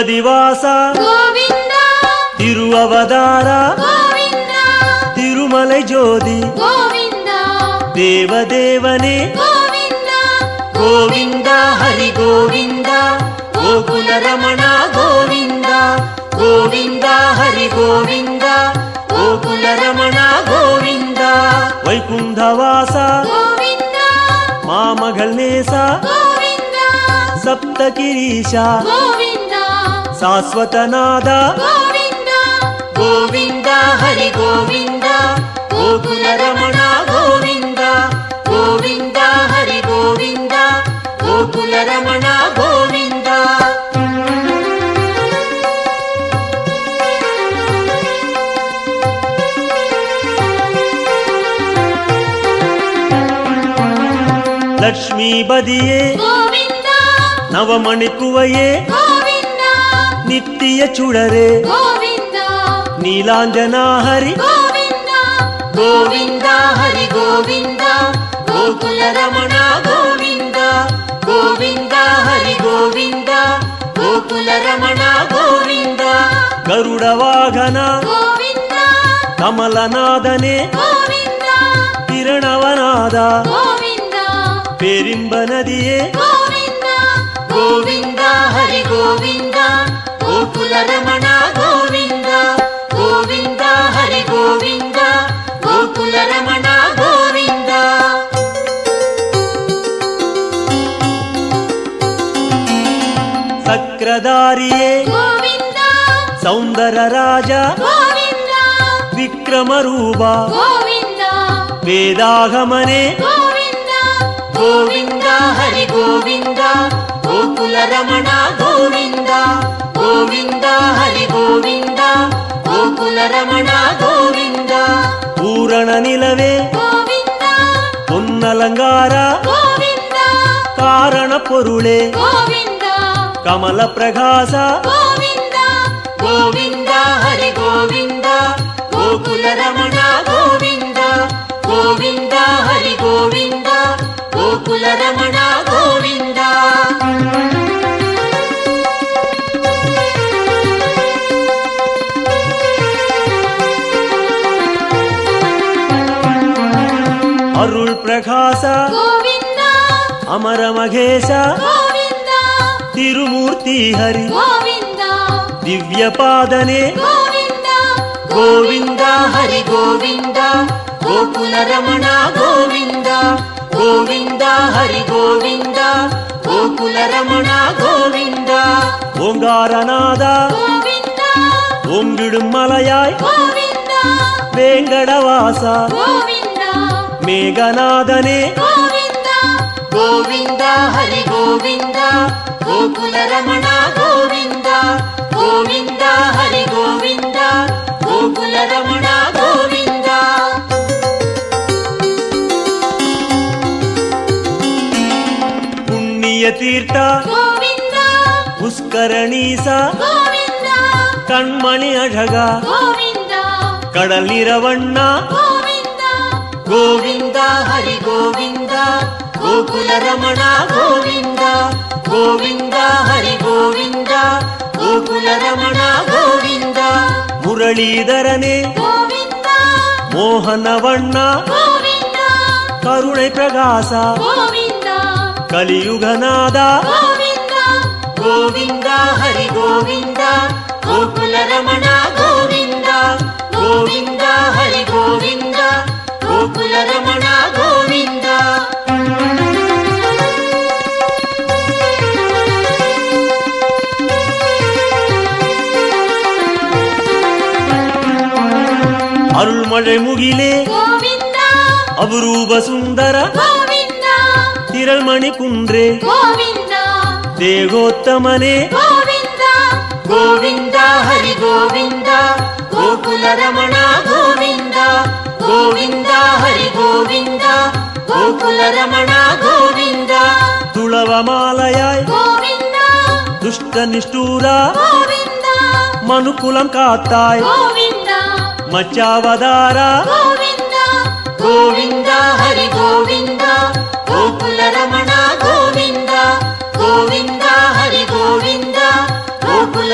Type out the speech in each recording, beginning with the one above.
திருப்பதிவாச கோவிந்த திருவவதார கோவிந்த திருமலை ஜோதி கோவிந்த தேவதேவனே கோவிந்த கோவிந்த ஹரி கோவிந்த கோகுல ரமண கோவிந்த கோவிந்த ஹரி கோவிந்த கோகுல ரமண கோவிந்த வைகுந்தவாச கோவிந்த மாமகள் நேச கோவிந்த ಸಪ್ತಗಿರೀಶ கோவிந்த ಶಾಶ್ವತನಾದ கோவிந்த ಗೋವಿಂದ ಹರಿ ಗೋವಿಂದ ಗೋಕುಲ ರಮಣ ಗೋವಿಂದ ಗೋವಿಂದ ಹರಿ ಗೋವಿಂದ ಗೋಕುಲ ರಮಣ ಗೋವಿಂದ ಲಕ್ಷ್ಮೀ ಬದಿಯೇ கோவிந்த ನವಮಣಿಕುವಯೇ கோவிந்த ನಿತ್ಯ ಚುಡರೆ கோவிந்த ನೀಲಾಂಜನಾ ಹರಿ கோவிந்த ಗೋವಿಂದ ಹರಿ ಗೋವಿಂದ ಗೋಕುಲ ರಮಣ ಗೋವಿಂದ ಗೋವಿಂದ ಹರಿ ಗೋವಿಂದ ಗೋಕುಲ ರಮಣ ಗೋವಿಂದ ಗರುಡ ವಾಹನ கோவிந்த ಕಮಲನಾದನೆ கோவிந்த ಕಿರಣವನಾದ கோவிந்த ಪೇರಿಂಬ ನದಿಯೇ கோவிந்த ಗೋವಿಂದ ಹರಿ ಗೋವಿಂದ ಗೋಕುಲ ರಮಣ ಗೋವಿಂದ ಗೋವಿಂದ ಹರಿ ಗೋವಿಂದ ಗೋಕುಲ ರಮಣ ಗೋವಿಂದ ಸಕ್ರಧಾರಿಯೇ கோவிந்த ಸೌಂದರ ರಾಜ கோவிந்த ವಿಕ್ರಮ ರೂಪ கோவிந்த ವೇದಾಗಮನೆ கோவிந்த ಗೋವಿಂದ ಹರಿ ಗೋವಿಂದ ಗೋಕುಲ ರಮಣ ಗೋವಿಂದ ಗೋವಿಂದ ಹರಿ ಗೋವಿಂದ ಗೋಕುಲ ರಮಣ ಗೋವಿಂದ ಪೂರಣ ನಿಲವೇ கோவிந்த பொன்னலங்கார கோவிந்த ಕಾರಣ ಪೊರುಳೆ கோவிந்த ಕಮಲ ಪ್ರಕಾಶ கோவிந்த ಗೋವಿಂದ ಹರಿ ಗೋವಿಂದ ಗೋಕುಲ ರಮಣ ಗೋವಿಂದ ಗೋವಿಂದ ಹರಿ ಗೋವಿಂದ ಗೋಕುಲ ರಮಣ ಗೋವಿಂದ ಅರುಳ್ ಪ್ರಕಾಶ கோவிந்த ಅಮರ ಮಹೇಶ கோவிந்த ತಿರುಮೂರ್ತಿ ಹರಿ கோவிந்த ದಿವ್ಯ ಪಾದನೆ கோவிந்த ಗೋವಿಂದ ಹರಿ ಗೋವಿಂದ ಗೋಕುಲ ರಮಣ ಗೋವಿಂದ ಗೋವಿಂದ ಹರಿ ಗೋವಿಂದ ಗೋಕುಲ ರಮಣ ಗೋವಿಂದ ಓಂಗಾರನಾದ கோவிந்த ಓಂಗಿಡುಂ ಮಲಯಾಯ್ கோவிந்த ವೇಂಗಡವಾಸ கோவிந்த ಮೇಘನಾದನೆ கோவிந்த ಗೋವಿಂದ ಹರಿ ಗೋವಿಂದ ಗೋಕುಲ ರಮಣ ಗೋವಿಂದ ಗೋವಿಂದ ಹರಿ ಗೋವಿಂದ ಗೋಕುಲ ರಮಣ ಗೋವಿಂದ ಪುಣ್ಯ ತೀರ್ಥ கோவிந்த ಪುಷ್ಕರಣೀಸ கோவிந்த ಕಣ್ಮಣಿ ಅಢಗ கோவிந்த ಕಡಲಿರವಣ್ಣ கோவிந்த ಗೋವಿಂದ ಹರಿ ಗೋವಿಂದ ಗೋಕುಲ ರಮಣ ಗೋವಿಂದ ಗೋವಿಂದ ಹರಿ ಗೋವಿಂದ ಗೋಕುಲ ರಮಣ ಗೋವಿಂದ ಮುರಳೀಧರನೇ கோவிந்த ಮೋಹನವಣ್ಣ கோவிந்த ಕರುಣೆ ಪ್ರಕಾಶ கோவிந்த ಕಲಿಯುಗನಾದ கோவிந்த ಗೋವಿಂದ ಹರಿ ಗೋವಿಂದ ಗೋಕುಲ ರಮಣ ಗೋವಿಂದ ಗೋವಿಂದ ಹರಿ ಗೋವಿಂದ ಗೋಕುಲ ರಮಣ ಗೋವಿಂದ ಅರುಳ್ಮಳೆ ಮುಗಿಲೆ கோவிந்த ಅಪರೂಪ ಸುಂದರ கோவிந்த ತಿರಳ್ಮಣಿ ಕುಂದ್ರೆ கோவிந்த ದೇಗೋತ್ತಮನೆ கோவிந்த ಗೋವಿಂದ ಹರಿ ಗೋವಿಂದ ಗೋಕುಲ ರಮಣ ಗೋವಿಂದ ಗೋವಿಂದ ಹರಿ ಗೋವಿಂದ ಗೋಕುಲ ರಮಣ ಗೋವಿಂದ ತುಳವ ಮಾಲಯಾಯ್ கோவிந்த ದುಷ್ಟ ನಿಷ್ಠೂರ கோவிந்த ಮನುಕುಲಂ ಕಾತ್ತಾಯ್ கோவிந்த ಮಚ್ಚಾವದಾರ கோவிந்த ಗೋವಿಂದ ಹರಿ ಗೋವಿಂದ ಗೋಕುಲ ರಮಣ ಗೋವಿಂದ ಗೋವಿಂದ ಹರಿ ಗೋವಿಂದ ಗೋಕುಲ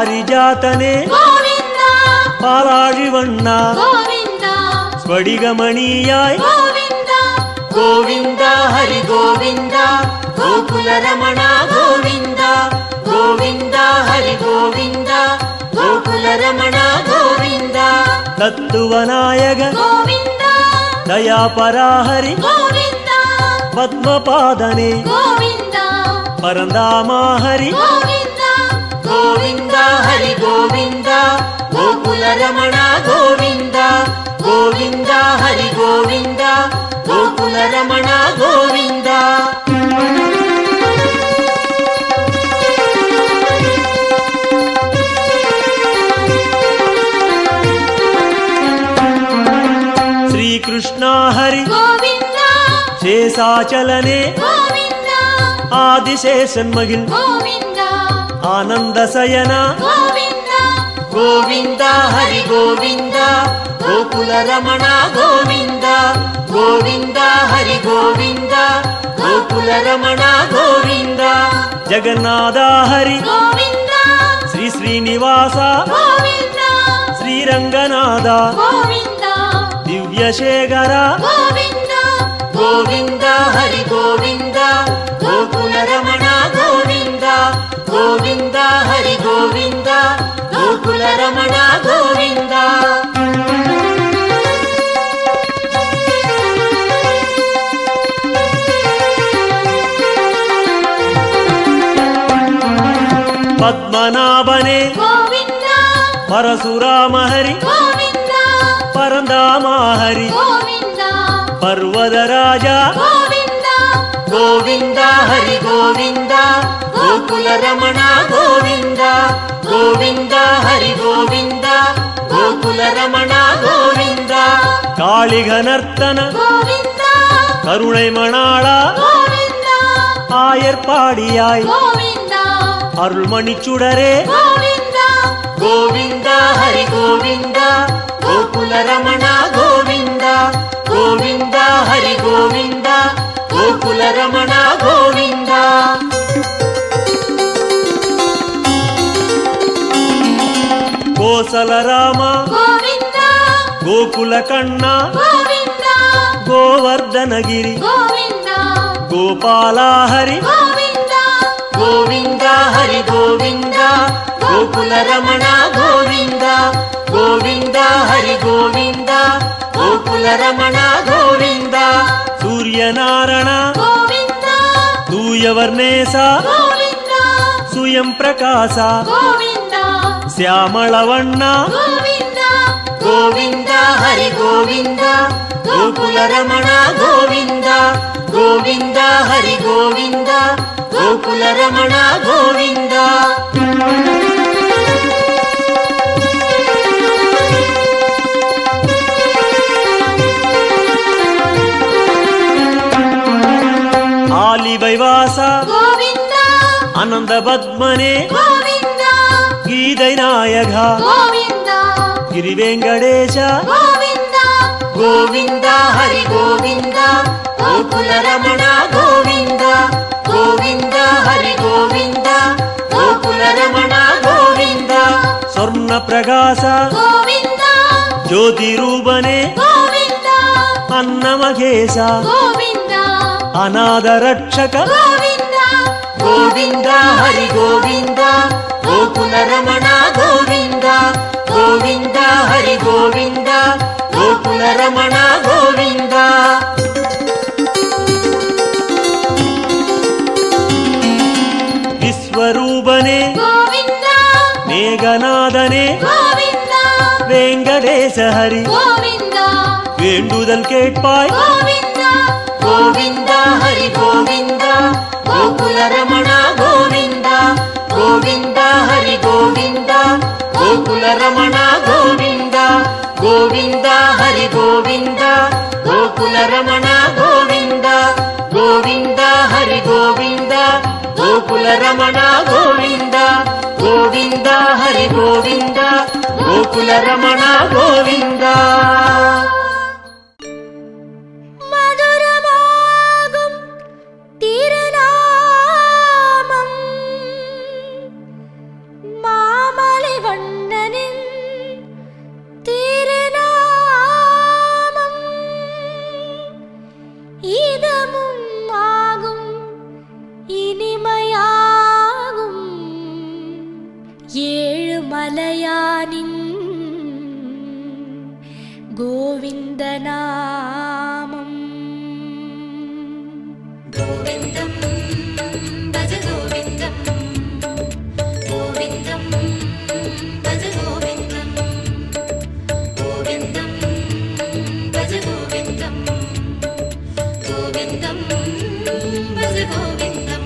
ಪಾರಿಜಾತನೆ ಗೋವಿಂದ ಪಾಲಾழிವಣ್ಣ ಗೋವಿಂದ ಸ್ಫಟಿಕಮಣಿಯಾಯ್ ಗೋವಿಂದ ಗೋವಿಂದ ಹರಿ ಗೋವಿಂದ ಗೋಕುಲ ರಮಣ ಗೋವಿಂದ ಗೋವಿಂದ ಹರಿ ಗೋವಿಂದ ಗೋಕುಲ ರಮಣ ಗೋವಿಂದ ತತ್ವನಾಯಕ ಗೋವಿಂದ ದಯಾಪರಾ ಹರಿ ಗೋವಿಂದ ಪದ್ಮಪಾದನೆ ಗೋವಿಂದ ಪರಂಧಾಮ ಹರಿ ಗೋವಿಂದ ಗೋವಿಂದ ಹರಿ ಗೋವಿಂದ ಗೋಕುಲ ರಮಣ ಗೋವಿಂದ ಗೋವಿಂದ ಹರಿ ಗೋವಿಂದ ಗೋಕುಲ ರಮಣ ಗೋವಿಂದ ಶ್ರೀಕೃಷ್ಣ ಹರಿ ಗೋವಿಂದ ಶೇಷಾಚಲನೆ ಗೋವಿಂದ ಆದಿಶೇಷನ್ಮಗಿಲ್ ಗೋವಿಂದ ಆನಂದ ಸಯನ ಗೋವಿಂದ ಗೋವಿಂದ ಹರಿ ಗೋವಿಂದ ಗೋಕುಲ ರಮಣ ಗೋವಿಂದ ಗೋವಿಂದ ಹರಿ ಗೋವಿಂದ ಗೋಕುಲ ರಮಣ ಗೋವಿಂದ ಜಗನ್ನಾಥ ಹರಿ ಗೋವಿಂದ ಶ್ರೀ ಶ್ರೀನಿವಾಸ ಗೋವಿಂದ ಶ್ರೀರಂಗನಾಥ ಗೋವಿಂದ ದಿವ್ಯಶೇಖರ ಗೋವಿಂದ ಗೋವಿಂದ ಹರಿ ಗೋವಿಂದ ಗೋಕುಲ ರಮಣ ಗೋವಿಂದ ಗೋವಿಂದ ಹರಿ ಗೋವಿಂದ ಗೋಕುಲ ರಮಣ ಗೋವಿಂದ ಪದ್ಮನಾಭನೆ ಗೋವಿಂದ ಪರಶುರಾಮ ಹರಿ ಗೋವಿಂದ ಪರಂಧಾಮ ಹರಿ ಗೋವಿಂದ ಪರ್ವತ ರಾಜ ಗೋವಿಂದ ಗೋವಿಂದ ಹರಿ ಗೋವಿಂದ ಗೋಕುಲ ರಮಣ ಗೋವಿಂದ ಗೋವಿಂದ ಹರಿ ಗೋವಿಂದ ಗೋಕುಲ ರಮಣ ಗೋವಿಂದ ಕಾಳಿಘನರ್ತನ ಗೋವಿಂದ கருணை மணாளா ಗೋವಿಂದ ஆயர்பாடியாய் ಗೋವಿಂದ அருள்மணி சுடரே ಗೋವಿಂದ கோவிந்த ஹரி கோவிந்த கோகுல ரமண கோவிந்த கோவிந்த ஹரி கோவிந்த கோகுல ரமண கோவிந்த கோசல ராம ಗೋವಿಂದ கோகுல கண்ணா ಗೋವಿಂದ கோவர்தனகிரி ಗೋವಿಂದ கோபால ஹரி ಗೋವಿಂದ கோவிந்த ஹரி கோவிந்த கோகுல ரமண கோவிந்த கோவிந்த ஹரி கோவிந்த கோகுல ரமண கோவிந்த சூரியநாராயண ಗೋವಿಂದ தூயவர்ணேச ಗೋವಿಂದ சுயம் பிரகாச ಗೋವಿಂದ ಶ್ಯಾಮಳವಣ್ಣ ಗೋವಿಂದ கோவிந்த ஹரி கோவிந்த கோகுல ரமண கோவிந்த கோவிந்த ஹரி கோவிந்த கோகுல ரமண கோவிந்த ஆலிவைவாச ಗೋವಿಂದ அனந்த பத்மனே ಗೋವಿಂದ கீதை நாயக ಗೋವಿಂದ ಗಿರಿವೆಂಕಟೇಶ ಗೋವಿಂದ ಗೋವಿಂದ ಹರಿ ಗೋವಿಂದ ಗೋಕುಲ ರಮಣ ಗೋವಿಂದ ಗೋವಿಂದ ಹರಿ ಗೋವಿಂದ ಗೋಕುಲ ರಮಣ ಗೋವಿಂದ ಸ್ವರ್ಣ ಪ್ರಕಾಶ ಗೋವಿಂದ ಜ್ಯೋತಿ ರೂಪನೆ ಗೋವಿಂದ ಅನ್ನಮಘೇಶ ಗೋವಿಂದ ಅನಾಥ ರಕ್ಷಕ ಗೋವಿಂದ ಗೋವಿಂದ ಹರಿ ಗೋವಿಂದ ಗೋಕುಲ ರಮಣ ಗೋವಿಂದ ಗೋವಿಂದ ಹರಿ ಗೋವಿಂದ ಗೋಕುಲ ರಮಣ ಗೋವಿಂದ ವಿಶ್ವರೂಪನೆ ಗೋವಿಂದ ಮೇಘನಾದನೆ ಗೋವಿಂದ ವೆಂಕಟೇಶ ಹರಿ ಗೋವಿಂದ வேண்டுதல் கேட்பாய் ಗೋವಿಂದ ಗೋವಿಂದ ಹರಿ ಗೋವಿಂದ ಗೋಕುಲ ರಮಣ ಗೋವಿಂದ ಗೋವಿಂದ ಹರಿ ಗೋವಿಂದ ಗೋಕುಲ ರಮಣ ಗೋವಿಂದ ಗೋವಿಂದ ಹರಿ ಗೋವಿಂದ ಗೋಕುಲ ರಮಣ ಗೋವಿಂದ ಗೋವಿಂದ ಹರಿ ಗೋವಿಂದ ಗೋಕುಲ ರಮಣ ಗೋವಿಂದ ಗೋವಿಂದ ಹರಿ ಗೋವಿಂದ ಗೋಕುಲ ರಮಣ ಗೋವಿಂದ மதுரமாகும் திருநாமம் மாமலை இதமும் ஆகும் இனிமையாகும் ஏழு மலையானின் கோவிந்த நாமம். கோவிந்தம் பஜ கோவிந்தம், கோவிந்தம் பஜ கோவிந்தம், கோவிந்தம் பஜ கோவிந்தம், கோவிந்தம் பஜ கோவிந்தம்.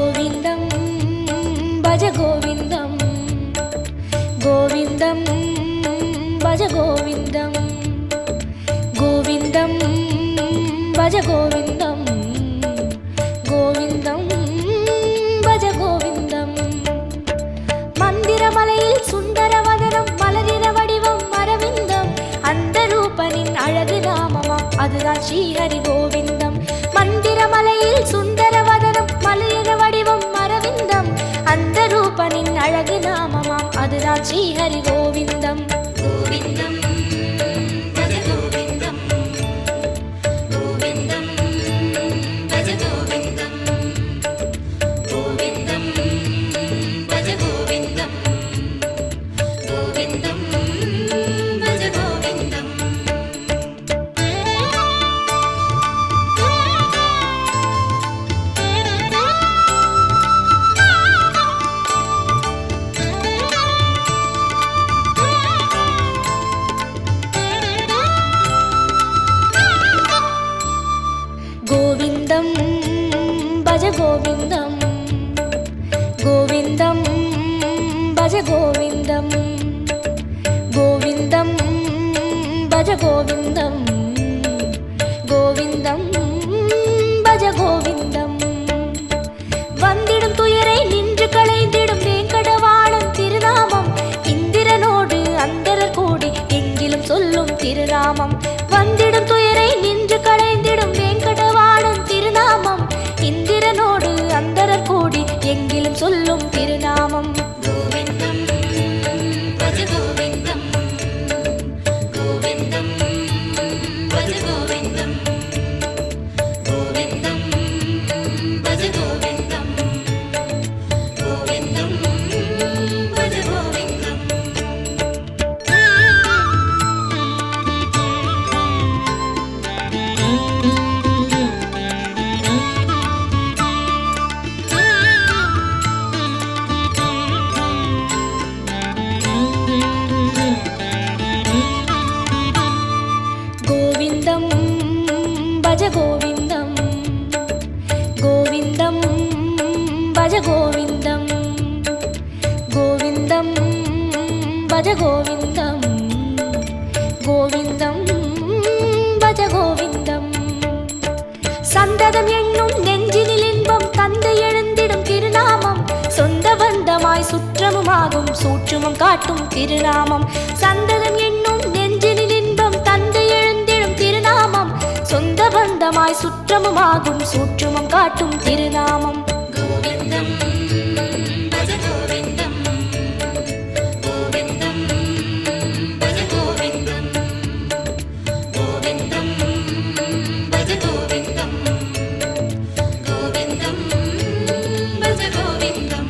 கோவிந்தம் கோவிந்தம் பஜ கோவிந்தம், கோவிந்தம் பஜ கோவிந்தம், கோவிந்தம் பஜ கோவிந்தம். மந்திரமலையில் சுந்தரவதனம் மலரின வடிவம் அரவிந்தம், அந்த ரூபனின் அழகு நாமமாம் அதுதான் ஸ்ரீஹரி கோவிந்தம். மந்திரமலையில் சுந்தரவதனம் மலரின வடிவம் அரவிந்தம், அந்த ரூபனின் அழகு நாமமாம் அதுதான் ஸ்ரீஹரி கோவிந்தம். கோவிந்தம் பஜ கோவிந்தம், கோவிந்தம் பஜ கோவிந்தம், கோவிந்தம் பஜ கோவிந்தம், கோவிந்தம் பஜ கோவிந்தம். கோவிந்தம் பஜ கோவிந்தம், கோவிந்தம் பஜ கோவிந்தம், கோவிந்தம் பஜ கோவிந்தம், கோவிந்தம் பஜ கோவிந்தம். வந்திடும் துயரை நின்று களைந்திடும் வேங்கடவாணன் திருநாமம், இந்திரனோடு அந்தரர் கூடி எங்கிலும் சொல்லும் திருநாமம். வந்திடும் துயரை நின்று களைந்திடும் வேங்கடவாணன் திருநாமம், இந்திரனோடு அந்தரர் கூடி எங்கிலும் சொல்லும் திருநாமம். கோவிந்தம் பஜ கோவிந்தம், கோவிந்தம் பஜ கோவிந்தம், கோவிந்தம் பஜ கோவிந்தம், கோவிந்தம் பஜ கோவிந்தம். கோவிந்தம் பஜ கோவிந்தம், கோவிந்தம் பஜ கோவிந்தம், கோவிந்தம் பஜ கோவிந்தம், கோவிந்தம் பஜ கோவிந்தம். சந்ததம் என்னும் நெஞ்சினில் இன்பம் தந்தை எழுந்திடும் திருநாமம், சொந்த பந்தமாய் சுற்றமுமாகும் சூட்சுமம் காட்டும் திருநாமம். சந்ததம் என்னும் நெஞ்சினில் இன்பம் தந்தை எழுந்திடும் திருநாமம், சொந்த பந்தமாய் சுற்றமுமாகும் சூட்சுமம் காட்டும் திருநாமம். கோவிந்தம் பஜ கோவிந்தம், கோவிந்தம் பஜ கோவிந்தம், கோவிந்தம் பஜ கோவிந்தம், கோவிந்தம் பஜ கோவிந்தம்.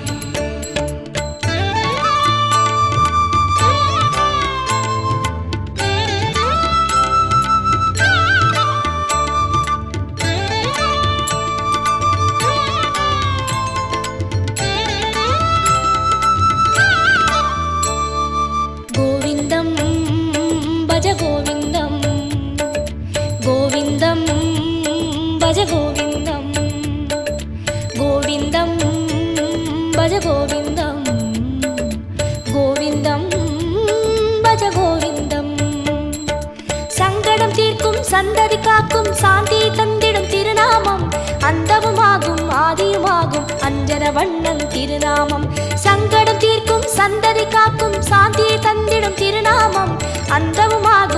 கோவிந்தம் பஜ கோவிந்தம், கோவிந்தம் பஜ கோவிந்தம், கோவிந்தம் பஜ கோவிந்தம், கோவிந்தம் பஜ கோவிந்தம். சங்கடம் தீர்க்கும் சந்ததி காக்கும் சாந்தி தந்திடும் திருநாமம், அந்தமுமாகும் ஆதியுமாகும் அஞ்சன வண்ணன் திருநாமம். சங்கடம் தீர்க்கும் சந்ததி காக்கும் சாந்தி தந்திடும் திருநாமம், அந்தமுமாகும்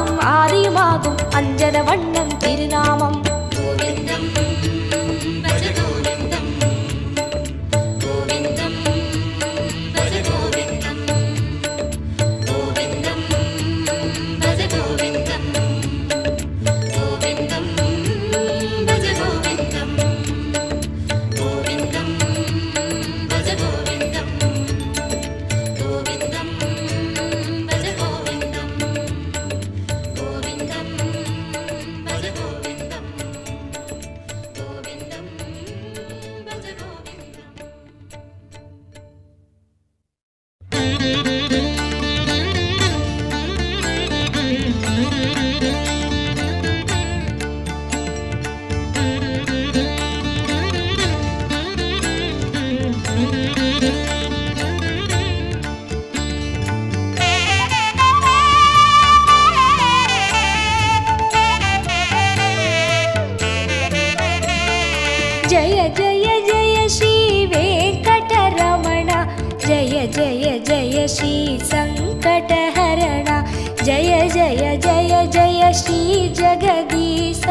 जय जय जय जय श्री जगदीश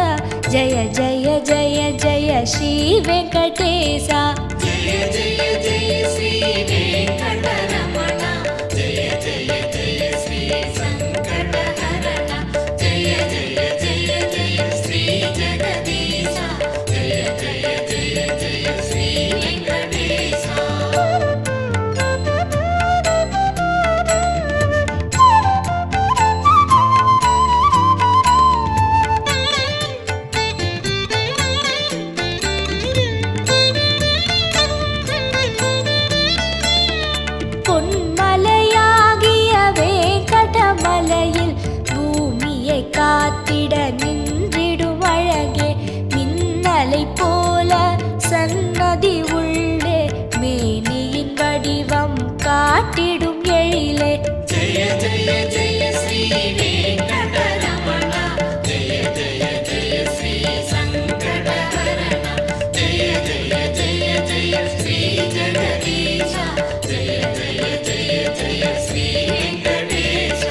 जय जय जय जय श्री वेंकटेश जय जय जय श्री वेंकटरमण जय जय जय श्री संकटहरण जय जय जय जय श्री जगदीश जय जय जय जय श्री वेंकटेश காத்திட நின்றிடும் அழகே மின்னலை போல சன்னதி உள்ளே மேனியின் வடிவம் காட்டிடும் எழிலே ஜெய ஜெய ஜெய ஸ்ரீ வெங்கடரமண ஜெய ஜெய ஜெய ஸ்ரீ சங்கடஹரண ஜெய ஜெய ஜெய ஜெய ஸ்ரீ ஜெகதீஷ ஜெய ஜெய ஜெய ஜெய ஸ்ரீ வெங்கடேஷ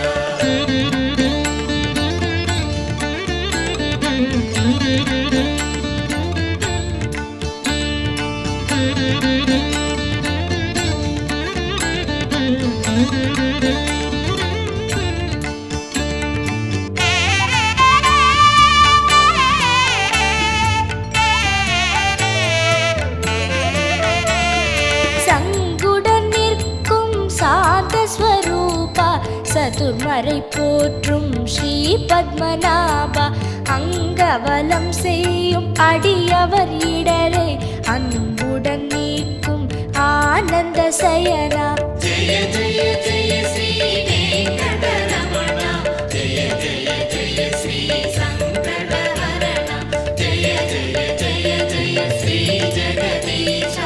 சங்குடன் நிற்கும் சாந்த ஸ்வரூபா சதுர்மறை போற்றும் ஸ்ரீ பத்மநாபா அங்கவலம் செய்யும் அடியவர் இடரே அன்புடன் நீக்கும் ஆனந்த சயனா ஜெய ஜெய ஜெய ஸ்ரீ வெங்கடரமண ஜெய ஜெய ஜெய ஸ்ரீ சங்கடஹரண ஜெய ஜெய ஜெய ஜெய ஸ்ரீ ஜெகதீஷ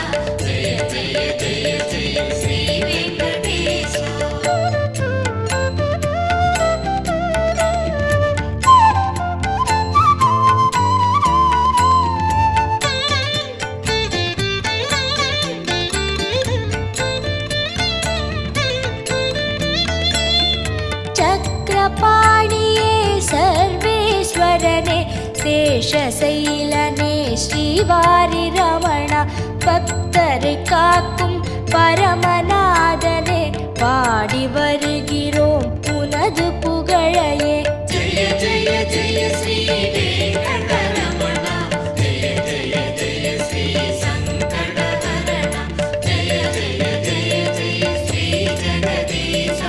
ஜெய ஜெய ஜெய ஜெய ஸ்ரீ வெங்கடேஷ சக்கரபாணியே சர்வேஸ்வரனே சேஷசைலனே ஸ்ரீவாரி ரமணா பக்தரை காக்கும் பரமநாதனே பாடி வருகிறோம் உனது புகழையே ஜெய ஜெய ஜெய ஸ்ரீ வெங்கடரமண ஜெய ஜெய ஜெய ஸ்ரீ சங்கடஹரண ஜெய ஜெய ஜெய ஜெய ஸ்ரீ ஜெகதீஷ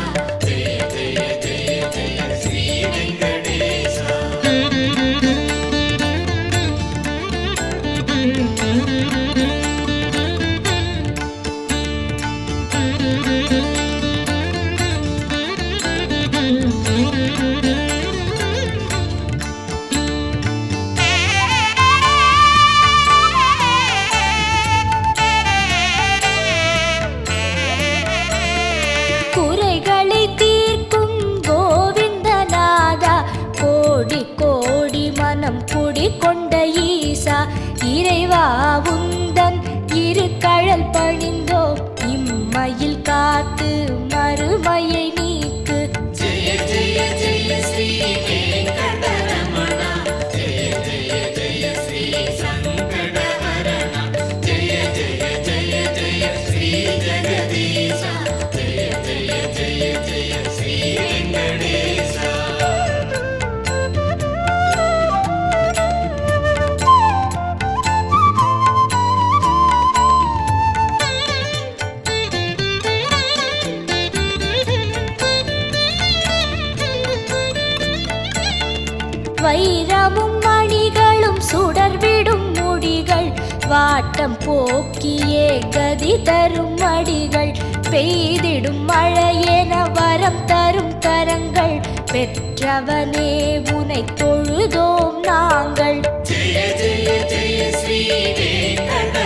ஜெய ஜெய ஜெய ஜெய ஸ்ரீ வெங்கடேஷ குறைகளை தீர்க்கும் கோவிந்தநாதா கோடி கோடி மனம் குடிகொண்ட ஈசா இறைவா உந்தன் இரு கழல் பணிந்தோ இம்மையில் காத்து மறுமையை நீக்கு ஜெய ஜெய ஜெய ஸ்ரீ வெங்கடரமண ஜெய ஜெய ஜெய ஸ்ரீ சங்கடஹரண ஜெய ஜெய ஜெய ஜெய ஸ்ரீ ஜெகதீஷ ஜெய ஜெய ஜெய ஜெய ஸ்ரீ வெங்கடேஷ வைரமும் மணிகளும் சுடர்விடும் முடிகள் வாட்டம் போக்கியே கதி தரும் அடிகள் பெய்திடும் மழையென வரம் தரும் கரங்கள் பெற்றவனே உனை தொழுதோம் நாங்கள் ஜெய ஜெய ஜெய ஸ்ரீ வெங்கட